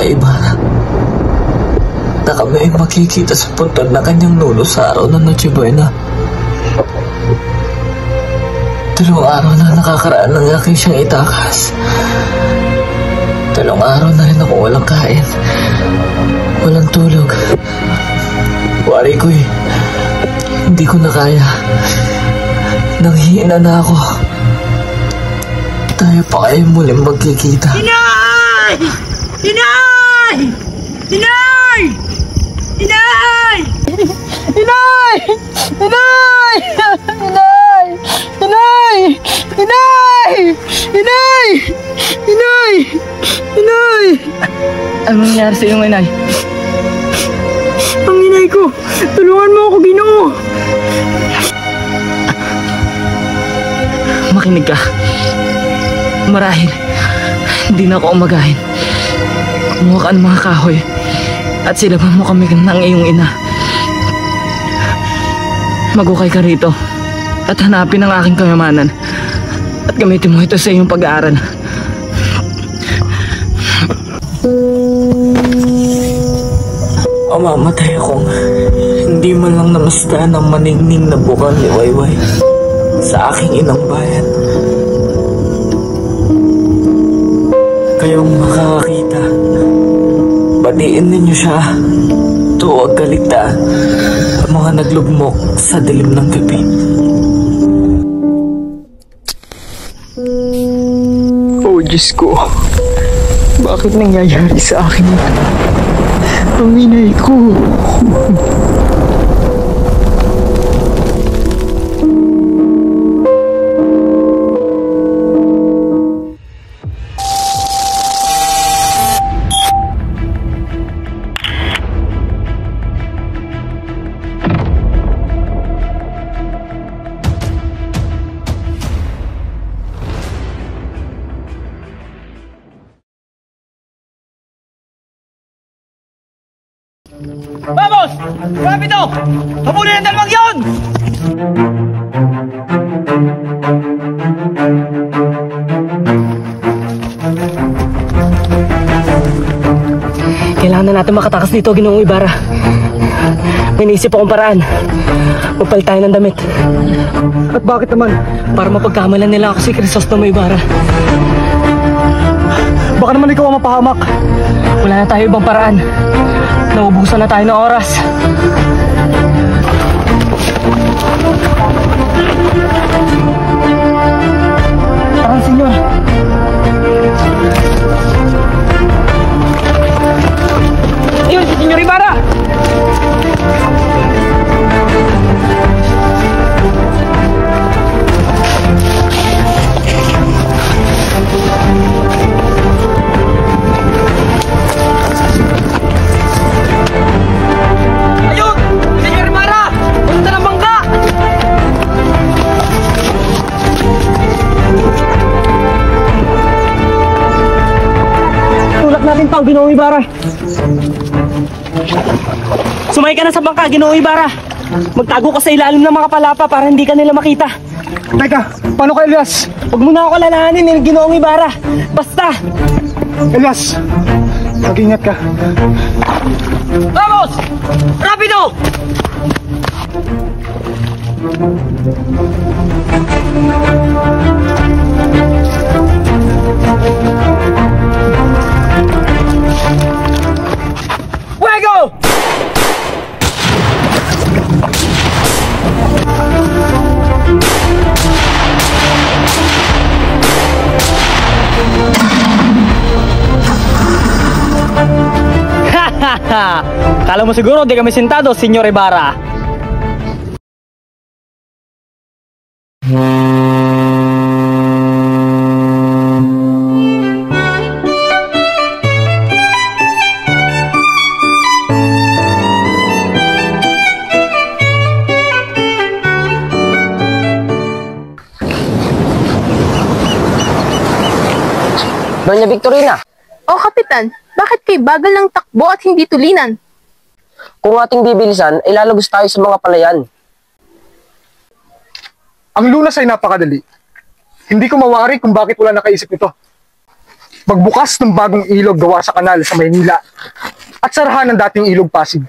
kay Ibarra na kami ay makikita sa puntod na kanyang nuno sa araw ng Noche Buena. 2 araw na nakakaraan ng aking siyang itakas. 2 araw na rin ako walang kain, walang tulog. Wari ko'y hindi ko na kaya. Nanghihina na ako. Tayo pa kayo muling magkikita. Inay! Inay! Inay! Inay! Inay! Inay! Inay! Inay! Inay! Inay! Inay! Inay! Anong nangyari sa iyong inay? Ang inay ko! Tulungan mo ako, Ginoo! Makinig ka. Marahil, hindi na ako umagahin. Kumuha ka ng mga kahoy at silaban mo kami ng iyong ina. Magukay ka rito at hanapin ang aking kayamanan at gamitin mo ito sa iyong pag-aaral. Mamamatay akong hindi man lang namasdan ang maningning na bukal ni Wayway sa aking inang bayan. Kayong makakakita, batiin ninyo siya, tuwag kaligtaan ang mga naglugmok sa dilim ng gabi. Oh, Diyos ko, bakit nangyayari sa akin ang inay ko? Vamos! Rapido! Habulin ang dalawang yun! Kailangan na natin makatakas dito, Ginoong Ibarra. May naisip akong paraan. Magpalit tayo ng damit. At bakit naman? Para mapagkamalan nila ako si Crisostomo Ibarra. Baka naman ikaw ang mapahamak. Wala na tayo ibang paraan. Naubusan na tayo ng oras. Tara, senyor. Ayun, si Senyor Ibarra! Natin pang Ginoong Ibarra. Sumakay ka na sa bangka, Ginoong Ibarra. Magtago ka sa ilalim ng mga palapa para hindi ka nila makita. Teka, paano ka, Elias? Huwag mo na ako kalalahanin, Ginoong Ibarra. Basta! Elias, mag-ingat ka. Vamos! Rapido! Fuego! Kala mo siguro di kami sintado, Senyor Ibarra. Doña Victorina. Oh, Kapitan, bakit kay bagal ng takbo at hindi tulinan? Kung ating bibilisan, ay lalagos tayo sa mga palayan. Ang lunas ay napakadali. Hindi ko mawari kung bakit wala nakaisip nito. magbukas ng bagong ilog gawa sa kanal sa Maynila at sarahan ng dating ilog Pasig.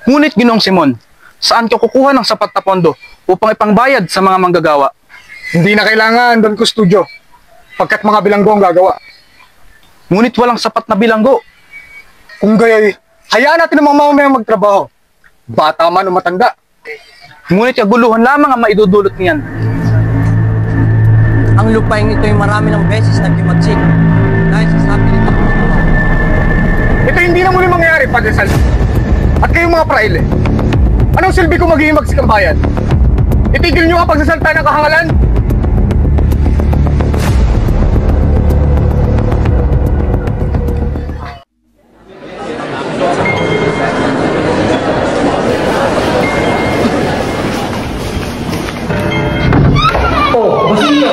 Ngunit Ginoong Simon, saan ka kukuha ng sapat na pondo upang ipangbayad sa mga manggagawa? Hindi na kailangan Don Custodio, pagkat mga bilanggo ang gagawa. Ngunit walang sapat na bilanggo. Kung gayoy, hayaan natin ang mga mamamayang magtrabaho, bata man o matanda. Ngunit kaguluhan lamang ang maidudulot niyan. Ang lupaing ito ay marami ng beses nagkimagsik dahil sa sabi nito. Ito hindi na muli mangyayari, Padre Salvi. At kayong mga praile, anong silbi kung maghihimagsik ang bayan? Itigil nyo ang pagsasalta ng kahangalan? Basilio!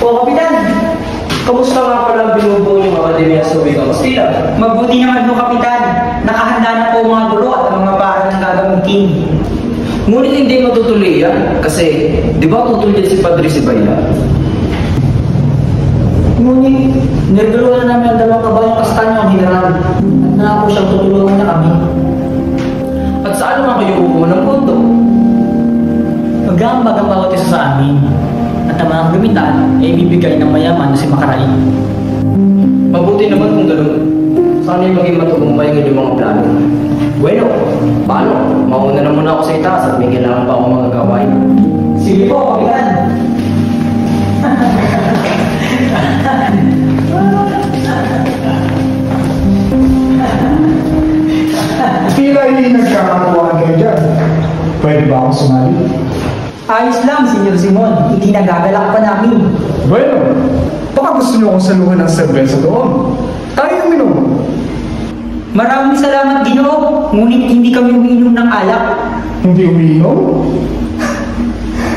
Kapitan! Kamusta nga pala ang binubuo yung Akademya sa Wikang Kastila? Mabuti naman po, Kapitan. Nakahanda na po mga guro at ang mga para ng gagamitin. Ngunit hindi matutuloy yan kasi di ba tutuloy si Padre Sibayla? Ngunit, nirgalo na namin ang dalawang kabayang kastanyo ang General at nangako siyang tutulungan na kami. At saan naman kayo kukuha ng pondo? Magambag ang bawat isa sa amin at ang mga gamitan ay ibibigay ng mayaman na si Makarain. Mabuti naman kung gano'n. Sana'y maging matugumpay ng inyong mga plano. Bueno, paano? Mauna na muna ako sa itaas at may kailangan pa akong mga gawain. Sige po, Kapitan! Tila hindi nagkakatuwaan kayo dyan. Pwede ba akong sumali? Ayos lang, Senyor Simon. Itinagagalak pa namin. Bueno, baka gusto nyo akong saluhan ng serbesa doon. Tayo uminom. Maraming salamat, Ginoo. Ngunit hindi kami umiinom ng alak. Hindi umiinom?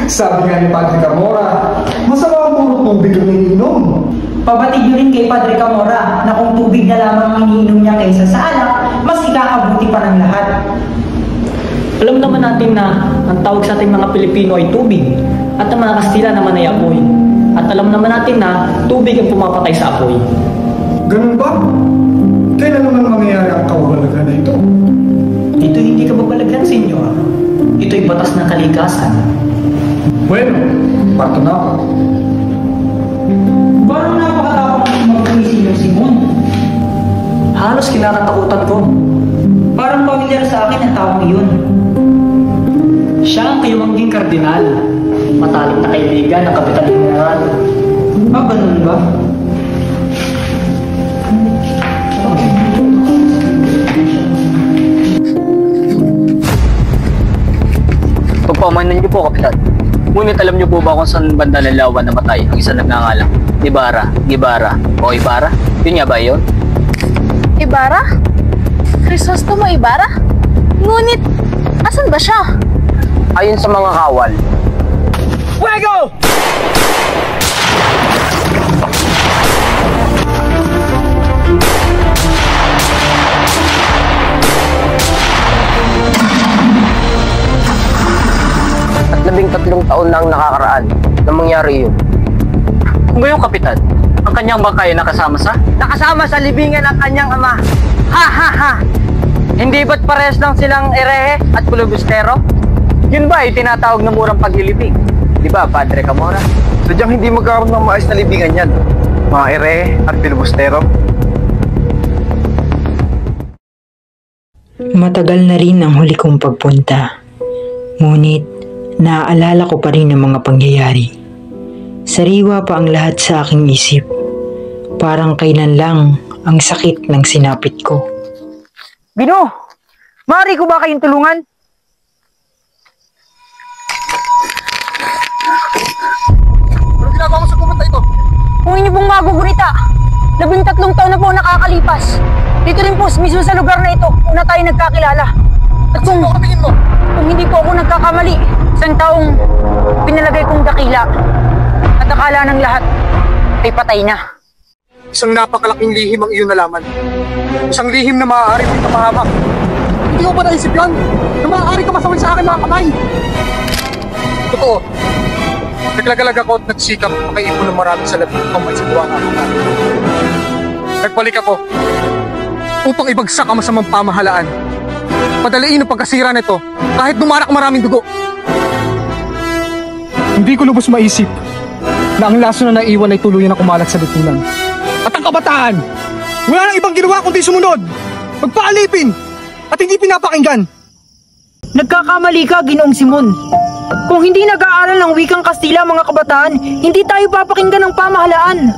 Sabi nga ni Padre Camora, masama ang puro tubig ang iniinom. Pabatid nyo rin kay Padre Camora na kung tubig na lamang ang iniinom niya kaysa sa alak, mas ikakabuti pa ng lahat. Alam naman natin na ang tawag sa ating mga Pilipino ay tubig at ang mga Kastila naman ay apoy. At alam naman natin na tubig ang pumapatay sa apoy. Ganun ba? Kailan naman mangyayari ang kawabalaghan na ito? Ito hindi kababalaghan, Senyor. Ito'y batas ng kalikasan. Bueno, pato na ako. Parang napakatapang mag-uwi, Senyor Simon. Halos kinakatakutan ko. Parang pamilyar sa akin ang tawang iyon. Siya ang kayumangging kardinal. Matalik na kaibigan ng Kapitan General. Ganun ba? Pagpamanan niyo po, Kapitan. Ngunit alam niyo po ba kung saan banda ng Lawan namatay ang isang nagngangalang Ibarra, Gibara o Ibarra? Yun nga ba yun? Ibarra? Crisostomo Ibarra? Ngunit, asan ba siya? Ayon sa mga kawal, Fuego! at 13 taon na ang nakakaraan nang mangyari yun. Kung gayon, Kapitan, ang kanyang bangkay ay nakasama sa libingan ng kanyang ama. Ha ha ha! Hindi ba't parehas lang silang erehe at kulubustero? Yun ba ay tinatawag na murang paglilibing? Di ba, Padre Camora? Sadyang hindi magkaroon ng maayos na libingan yan, mga erehe at pilibustero. Matagal na rin ang huli kong pagpunta. Ngunit, naaalala ko pa rin ang mga pangyayari. Sariwa pa ang lahat sa aking isip. Parang kailan lang ang sakit ng sinapit ko. Bino, maaari ko ba kayong tulungan? Ano ginagawa mo sa pumunta ito? Kung inyo pong magugurita, 13 taon na po nakakalipas. Dito rin po mismo sa lugar na ito, una tayo nagkakilala. At kung hindi po ako nagkakamali, isang taong pinalagay kong dakila at akala ng lahat ay patay na. Isang napakalaking lihim ang iyong nalaman. Isang lihim na maaari mong mapahamak. Hindi ko ba naisip yan? Na maaari ka masaway sa akin mga kamay. Totoo. Naglagalag ako at nagsikap makaipon ng maraming salapi upang maisagawa ang aking plano. Nagbalik ako upang ibagsak ang masamang pamahalaan. Padaliin ang pagkasira nito kahit dumarak maraming dugo. Hindi ko lubos maisip na ang laso na naiwan ay tuluyan na kumalat sa lipunan. At ang kabataan, wala nang ibang ginawa kundi sumunod, magpaalipin, at hindi pinapakinggan. Nagkakamali ka, Ginoong Simon. Kung hindi nag-aaral ng wikang Kastila mga kabataan, hindi tayo papakinggan ng pamahalaan.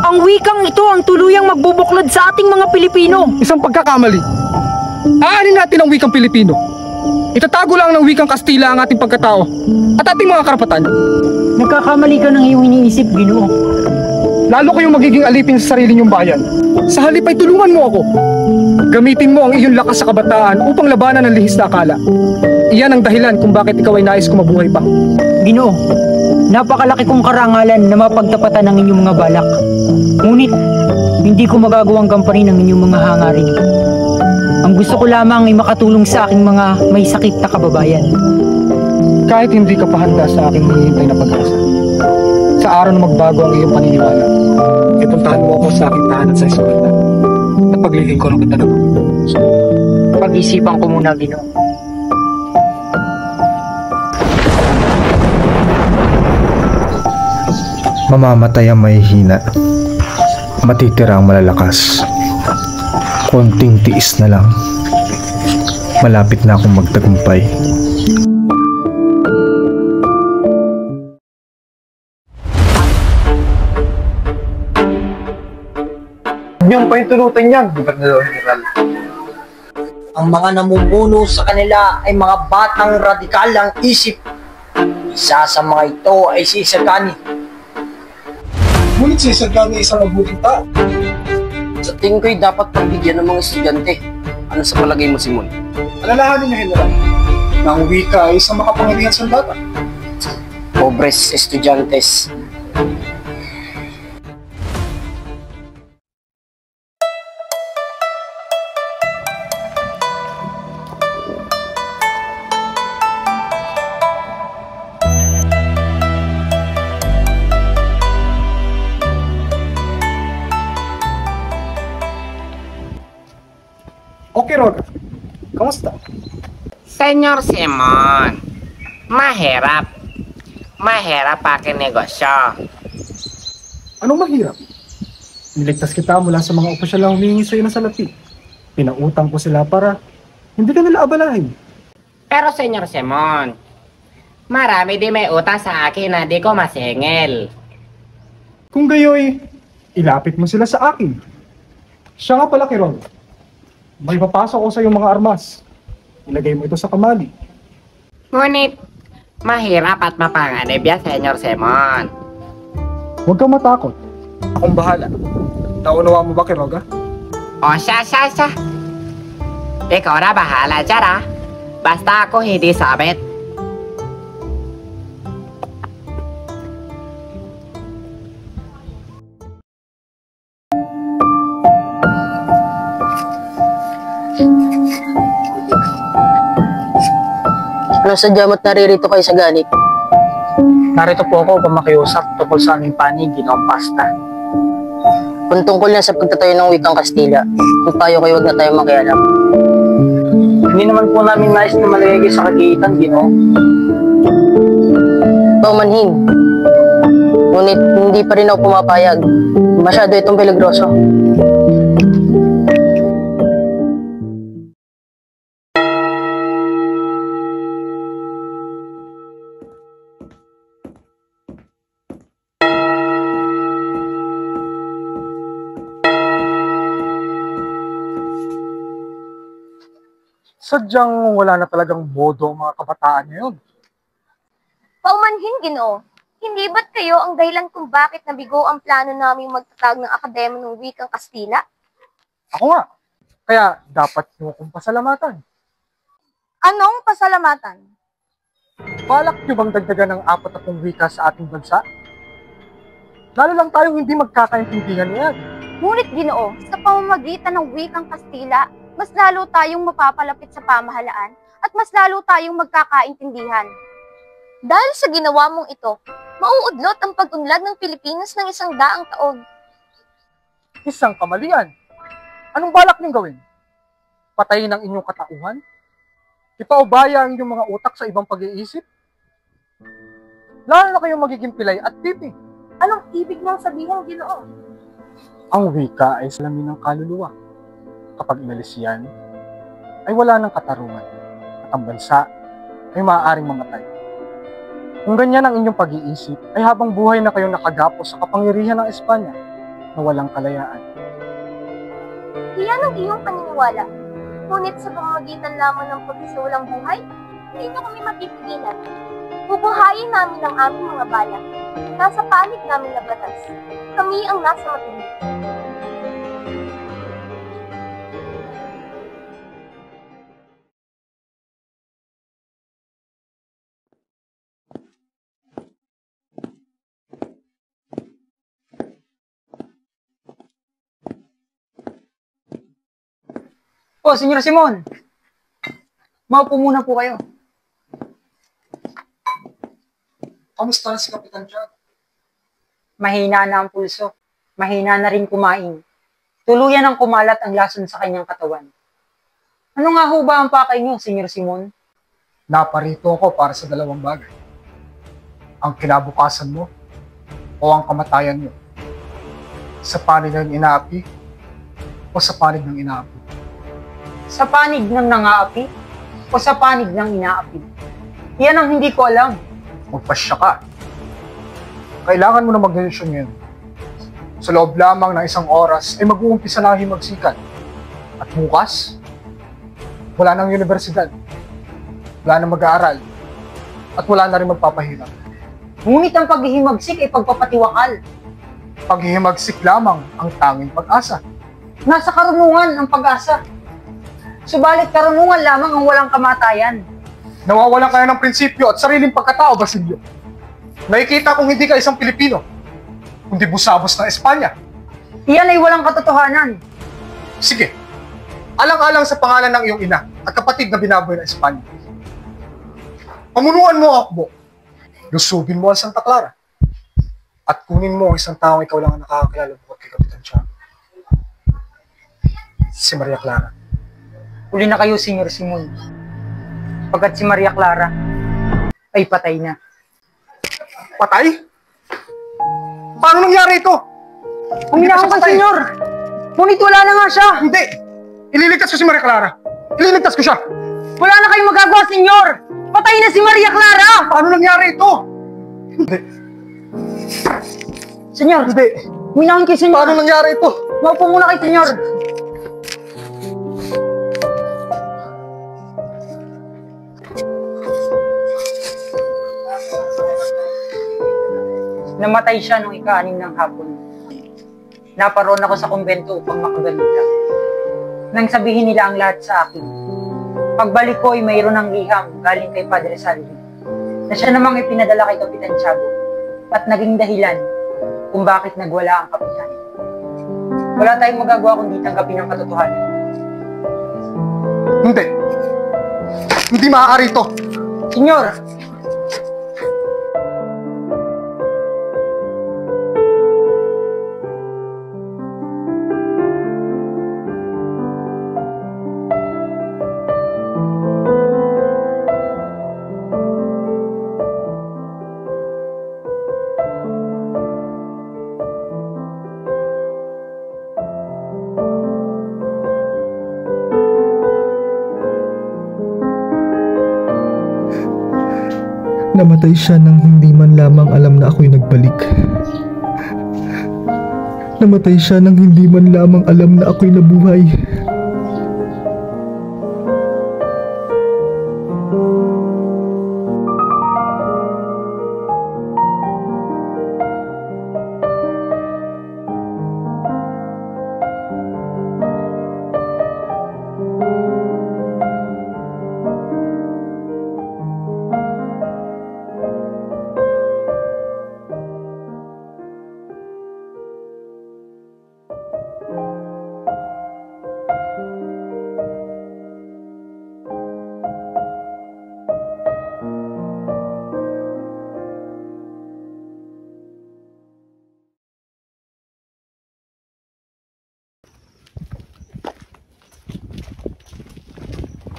Ang wikang ito ang tuluyang magbubuklod sa ating mga Pilipino. Isang pagkakamali. Aanin natin ang wikang Pilipino. Itatago lang ng wikang Kastila ang ating pagkatao at ating mga karapatan. Nagkakamali ka ng iyong iniisip, Ginoo. Lalo kayong magiging alipin sa sarili niyong bayan. Sa halip ay tulungan mo ako. Gamitin mo ang iyong lakas sa kabataan upang labanan ang lihis na akala. Iyan ang dahilan kung bakit ikaw ay nais ko mabuhay pa. Ginoo, napakalaki kong karangalan na mapagtapatan ng inyong mga balak. Ngunit, hindi ko magagawang gampanin ang inyong mga hangarin. Ang gusto ko lamang ay makatulong sa aking mga may sakit na kababayan. Kahit hindi ka pa handa sa aking hinihintay na pag-asa, sa araw na magbago ang iyong paniniwala, ipuntahan mo ako sa aking tahanan sa eskwela at paglilingkuran kita na. Pag-isipan ko muna, Ginoo. Mamamatay ang mahihina, matitira ang malalakas. Konting tiis na lang, malapit na akong magtagumpay. Yung pahintulutan yan, Gobernador General. Ang mga namumuno sa kanila ay mga batang radikal ang isip. Isa sa mga ito ay si Isagani. Ngunit si Isagani ay isang mabuting tao. Sa tingin ko'y dapat pagbigyan ng mga estudyante. Ano sa palagay mo, Simon? Alalahanin niyo, General, na ang wika ay isang makapangyarihang sandata. Pobres estudiantes. Okay, Roga. Kamusta? Senyor Simon, mahirap. Mahirap aking negosyo. Anong mahirap? Niligtas kita mula sa mga opisyal na humingi sa iyo ng salapi. Pinautang ko sila para hindi ka nila abalahin. Pero Senyor Simon, marami din may utang sa akin na di ko masingil. Kung gayoy, ilapit mo sila sa akin. Siya nga pala, Kiron. May papasok ko sa iyong mga armas. Ilagay mo ito sa kamali. Ngunit, mahirap at mapanganib yan, Senyor Simon. Huwag kang matakot. Akong bahala. Naunawa mo ba, Kiroga? O siya. Ikaw na bahala dyan, ah. Basta ako hindi sabit. Anong sadya mo't naririto kayo sa ganit? Narito po ako upang makiusap tungkol sa aming panig, Ginoong Pasta. Kung tungkol yan sa pagtatayo ng wikang Kastila, kung tayo kayo wag na tayo makialam. Hindi naman po namin nais na maligay sa kagitan, Ginoo. Paumanhin. Ngunit hindi pa rin ako pumapayag. Masyado itong peligroso. Sadyang wala na talagang bodo ang mga kabataan ngayon. Paumanhin, Ginoo. Hindi ba't kayo ang dahilan kung bakit nabigo ang plano naming magtatag ng Akademya ng Wikang Kastila? Ako nga. Kaya dapat nyo akong pasalamatan. Anong pasalamatan? Balak nyo bang dagdagan ng 40 wika sa ating bansa? Lalo lang tayong hindi magkakaintindihan niyan. Ngunit, Ginoo, sa pamamagitan ng Wikang Kastila, mas lalo tayong mapapalapit sa pamahalaan at mas lalo tayong magkakaintindihan. Dahil sa ginawa mong ito, mauudlot ang pag-unlad ng Pilipinas ng 100 taon. Isang kamalian. Anong balak niyong gawin? Patayin ang inyong katauhan? Ipaubaya ang inyong mga utak sa ibang pag-iisip? Lalo na kayong magiging pilay at pipi. Anong ibig mong sabihin, Ginoo? Ang wika ay salamin ng kaluluwa. Kapag inalis yan, ay wala ng katarungan at ang bansa ay maaaring mamatay. Kung ganyan ang inyong pag-iisip, ay habang buhay na kayong nakagapos sa kapangyarihan ng Espanya na walang kalayaan. Iyan ang iyong paniniwala. Ngunit sa pamamagitan lamang ng pagsisawalang buhay, hindi nyo kami mapipigilan. Bubuhayin namin ang aming mga bala. Nasa panig namin na batas. Kami ang nasa matuloy. Oh, Senyor Simon! Maupo muna po kayo. Kamusta na si Kapitan Tiago? Mahina na ang pulso. Mahina na rin kumain. Tuluyan ang kumalat ang lason sa kanyang katawan. Ano nga ho ba ang pakay niyo, Senyor Simon? Naparito ako para sa dalawang bagay. Ang kinabukasan mo o ang kamatayan mo. Sa panig ng inaapi o sa panig ng inaapi. Sa panig ng nangaapi o sa panig ng inaapi? Yan ang hindi ko alam. Magpasya ka. Kailangan mo na mag-desisyon ngayon. Sa loob lamang ng 1 oras ay mag-uumpisa na ang himagsikan. At bukas, wala nang universidad. Wala nang mag-aaral. At wala na rin magpapahirap. Ngunit ang paghihimagsik ay pagpapatiwakal. Paghihimagsik lamang ang tanging pag-asa. Nasa karunungan ang pag-asa. Subalit karunungan lamang ang walang kamatayan. Nawawalan ka na ng prinsipyo at sariling pagkatao, Basilio. Nakikita kong hindi ka isang Pilipino, kundi busabos ng Espanya. Iyan ay walang katotohanan. Sige, alang-alang sa pangalan ng iyong ina at kapatid na binaboy ng Espanya. Pamunuan mo ang akbo, lusubin mo ang Santa Clara, at kunin mo ang isang taong ikaw lang ang nakakakilala bukod kay Kapitan Tiago. Si Maria Clara. Uli na kayo, Senyor Simon. Pagkat si Maria Clara ay patay na. Patay? Paano nangyari ito? Huminahon ka, Senyor! Ngunit wala na nga siya! Hindi! Ililigtas ko si Maria Clara! Ililigtas ko siya! Wala na kayong magagawa, Senyor! Patay na si Maria Clara! Paano nangyari ito? Hindi. Senyor! Hindi. Huminahon kayo, Senyor! Paano nangyari ito? Maupo muna kayo, Senyor! Namatay siya nung ika-6 ng hapon. Naparoon ako sa kumbento upang makagalita. Nang sabihin nila ang lahat sa akin. Pagbalik ko ay mayroon ng liham galing kay Padre Salvi na siya namang ipinadala kay Kapitan Tiago at naging dahilan kung bakit nagwala ang kapitan. Wala tayong magagawa kundi tanggapin ang katotohanan. Hindi. Hindi maaari ito. Senyor! Namatay siya nang hindi man lamang alam na ako'y nagbalik. Namatay siya nang hindi man lamang alam na ako'y nabuhay.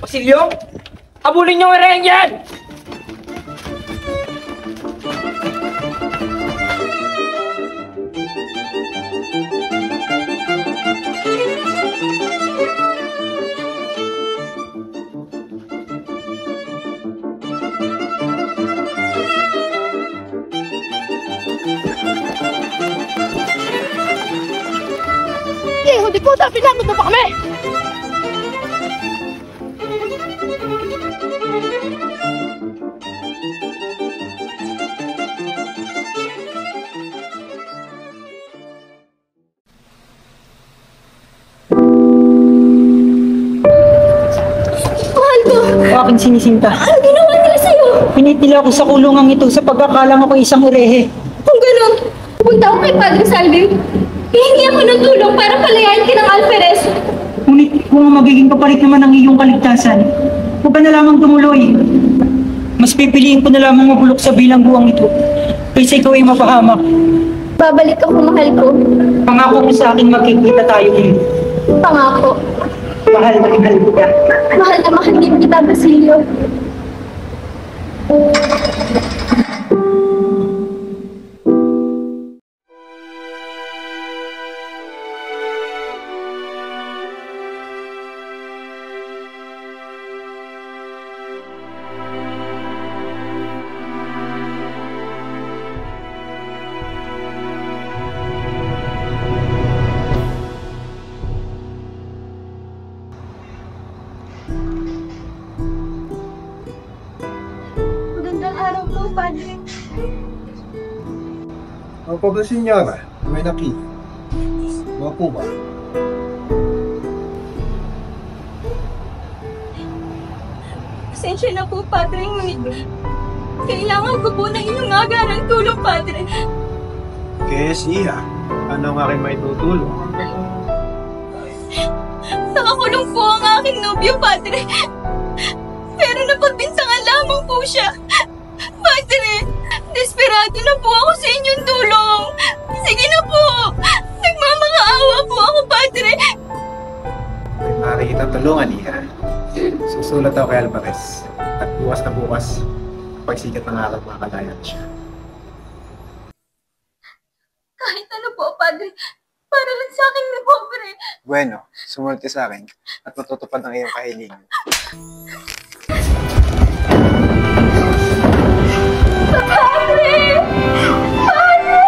Basilio, abulin niyo ang reheng yan! Hindi ko dapat pinagod na pa kami! Mahal ko! Aking sinisinta. Ano ginawa nila sa'yo? Pinitila ako sa kulungang ito sa pagkakalang ako isang urehe. Kung gano'n, pupunta ako kay Padre Salvi. Hihingi ako ng tulong para palayain ka ng Alferez. Ngunit kung ang magiging kapalit naman ng iyong kaligtasan, huwag ka na lamang tumuloy. Mas pipiliin ko na lamang mabulok sa bilangguang ito kaysa ikaw ay mapahamak. Babalik ako, mahal ko. Pangako ko sa akin magkikita tayo ulit. Pangako. Mahal na mahal kita. Mahal na mahal din kita, Basilio. Magandang araw po, Padre. Opo ba, Senyora? May nakita. Opo ba? Pasensya na po, Padre. Ngunit kailangan ko po ng inyong agarang tulong, Padre. Kes, Iha. Ano ang aking may tutulong? Nakakulong po ang aking nobyo, Padre. Pero napagbintangan lamang po siya. Padre, desperado na po ako sa inyong tulong. Sige na po. Nagmamakaawa po ako, Padre. May maaari kitang tulungan, Iha. Susulat ako kay Alvarez. At bukas na bukas, pagsikat ng araw, makakalayan siya. Kahit ano po, Padre. Para lang sa akin ni Pobre. Bueno, sumunod ka sa akin at matutupad ang iyong kahilingan. Padre! Padre!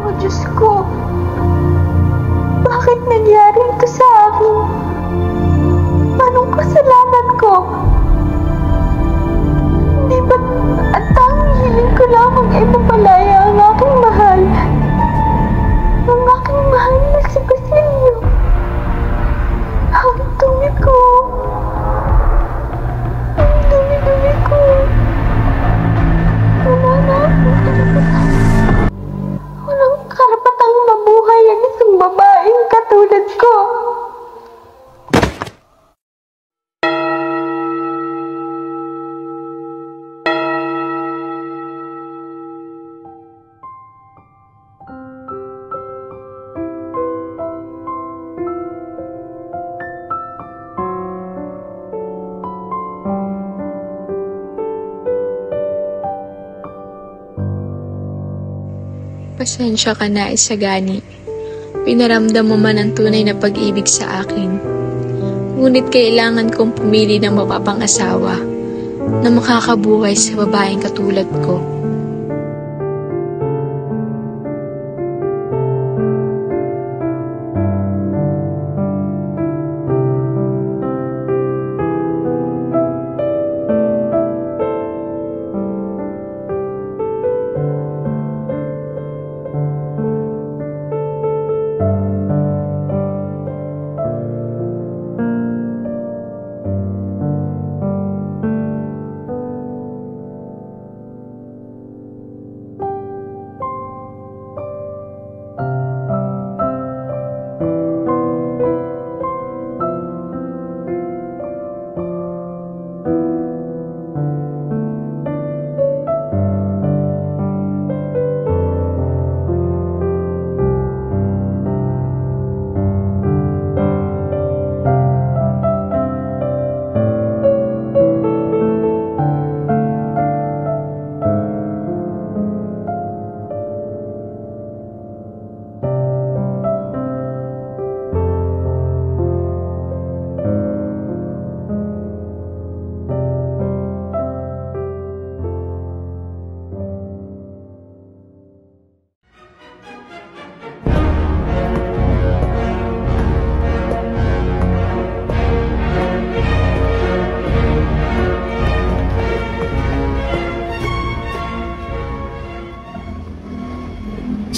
Oh, Diyos ko. Bakit nangyari ito sa akin? Anong kasalanan ko? Hindi ba't ang tanging hiling ko lamang ay mapalaya ang aking mahal? Ang aking mahal na si Basilio. Ang dumi ko. Ang dumi-dumi ko. Wala na akong karapatan. Walang karapatang mabuhay ang isang babaeng katulad ko. Pasensya ka na, Isagani. Pinaramdam mo man ang tunay na pag-ibig sa akin. Ngunit kailangan kong pumili ng mapapangasawa na makakabuhay sa babaeng katulad ko.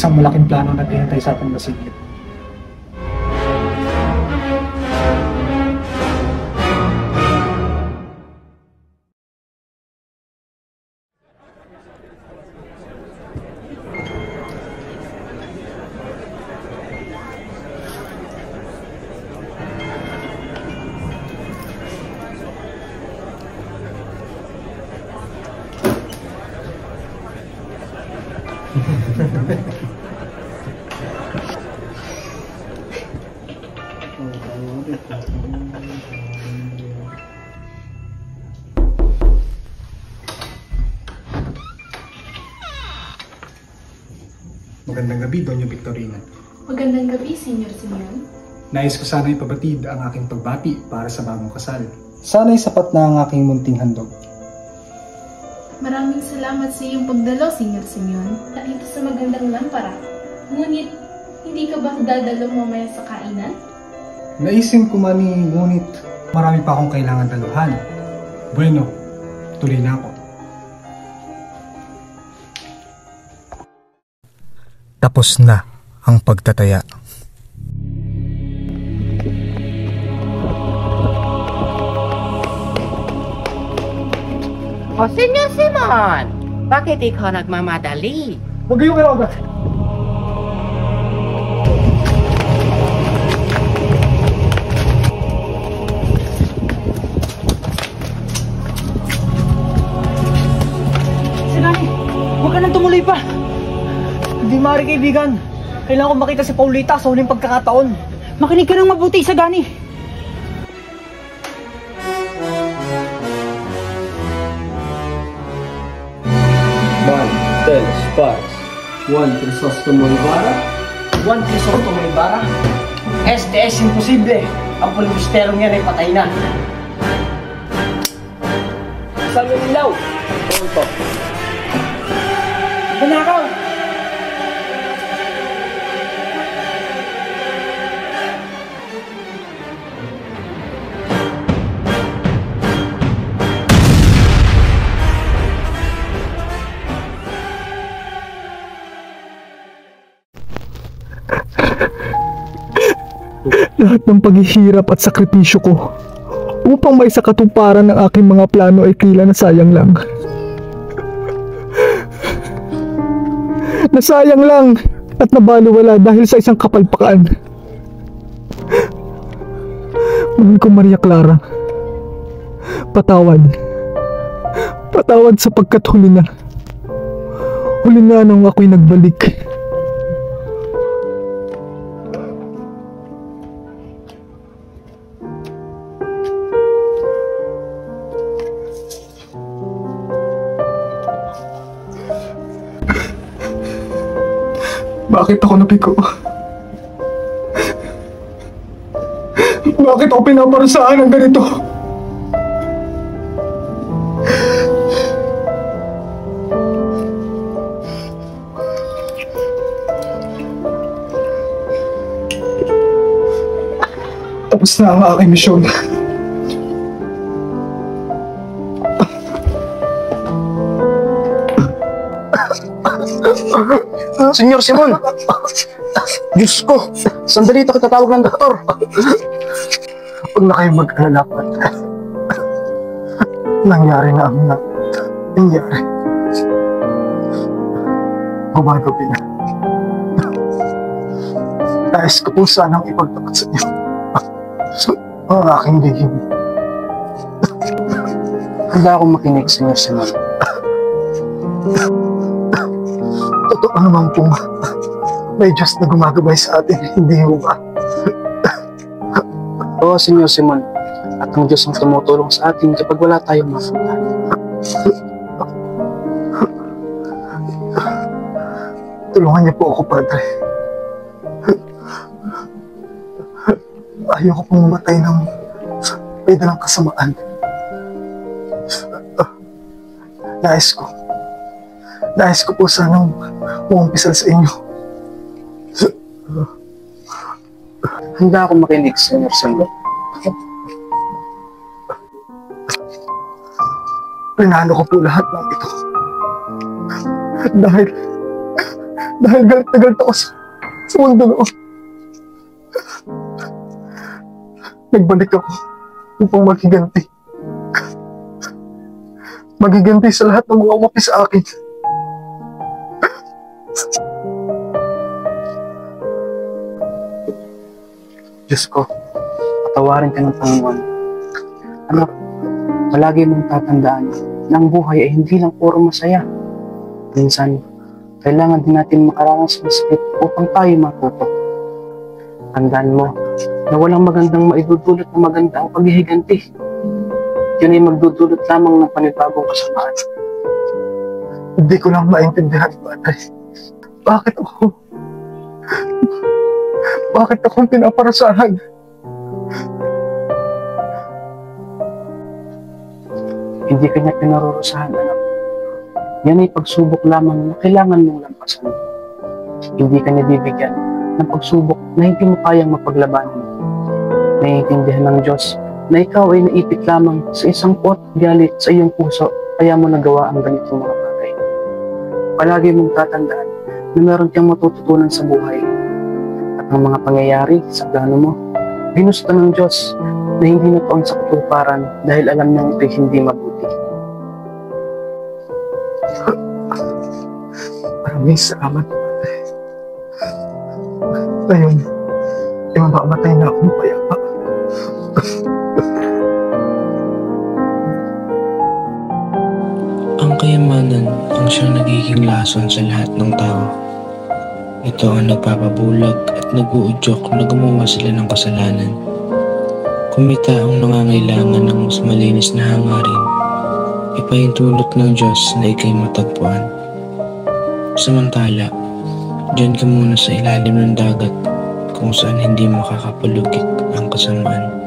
isang malaking plano na naghihintay sa ating masigit. Magandang gabi, Doña Victorina. Magandang gabi, Senyor Simeon. Nais ko sana ipabatid ang aking pagbati para sa bagong kasal. Sana'y sapat na ang aking munting handog. Maraming salamat sa iyong pagdalo, Senyor Simeon, at ito sa magandang lampara. Ngunit, hindi ka ba dadalo mamaya sa kainan? Naisin ko man ngunit marami pa akong kailangan daluhan. Bueno, tuloy na ako. Tapos na ang pagtataya. O, Senyor Simon! Bakit ikaw nagmamadali? Huwag kayong kailangan. Sinani, huwag ka nang tumuloy pa. Hindi maaari, kaibigan. Kailangan ko makita si Paulita sa huling pagkakataon. Makinig ka ng mabuti, Sagani. Ten Sparks, 1 Crisostomo Ibarra, 1 Crisostomo Ibarra. Es imposible. Ang pulimisterong yan ay patay na. Isang ilaw. Punto. Banakaw! Lahat ng paghihirap at sakripisyo ko upang may sakatuparan ng aking mga plano ay tila nasayang lang. Nasayang lang at nabaliwala dahil sa isang kapalpakan. Mahal ko, Maria Clara. Patawad. Patawad sapagkat huli na. Huli na nung ako'y nagbalik. Bakit ako nabigo? Bakit ako pinaparusahan ng ganito? Tapos na ang aking misyon. Senyor Simon! Diyos ko! Sandali ito kitatawag ng doktor! Huwag na kayong mag-alala, Padre. Nangyari na ang nangyari. Gumagabi na. Nais ko po sanang ipagtapat sa inyo ang aking lihim. Handa akong makinig, Senyor Simon. Totoo naman pong may Diyos na gumagabay sa atin, hindi mo ba? Oo, Senyor Simon. At ang Diyos ang tumutulong sa atin kapag wala tayong mapunta. Tulungan niyo po ako, Padre. Ayoko pong mamatay ng may dalang kasamaan. Nais ko po sanang umumpisal sa inyo. Handa akong makinig, Senyor Simon. Pinalo ko po lahat ng ito. Dahil galit na galit ako sa mundo noon. Nagbalik ako upang maghiganti. Maghiganti sa lahat ng mga umapi sa akin. Diyos ko, patawarin ka ng Panginoon. Anak, palagi mong tatandaan na ang buhay ay hindi lang puro masaya. Minsan, kailangan din natin makaranas ng sakit upang tayo matuto. Tandaan mo na walang magandang maidudulot na maganda ang paghihiganti. Yun ay magdudulot lamang ng panibagong kasamaan. Hindi ko lang maintindihan, Tatay. Bakit akong pinaparasahan? Hindi ka niya pinarurusahan, anak. Yan ay pagsubok lamang na kailangan mong lampasan. Hindi ka niya bibigyan ng pagsubok na hindi mo kayang mapaglabanan. Naiintindihan ng Diyos na ikaw ay naipit lamang sa isang pot galit sa iyong puso, kaya mo nagawa ang ganitong mga bagay. Palagi mong tatandaan na meron kang matututunan sa buhay. At ang mga pangyayari sa plano mo, ginusto ng Diyos na hindi natuon sa katuparan dahil alam niyang ito'y hindi mabuti. Maraming salamat, Tatay. Ngayon, mamamatay na akong payapa. Ang kayamanan ang siyang nagiging lason sa lahat ng tao. Ito ang nagpapabulag at nag-uudyok na gumawa sila ng kasalanan. Kung may taong nangangailangan ng mas malinis na hangarin, ipahintulot ng Diyos na ikay matagpuan. Samantala, diyan ka muna sa ilalim ng dagat kung saan hindi makakapalugit ang kasamaan.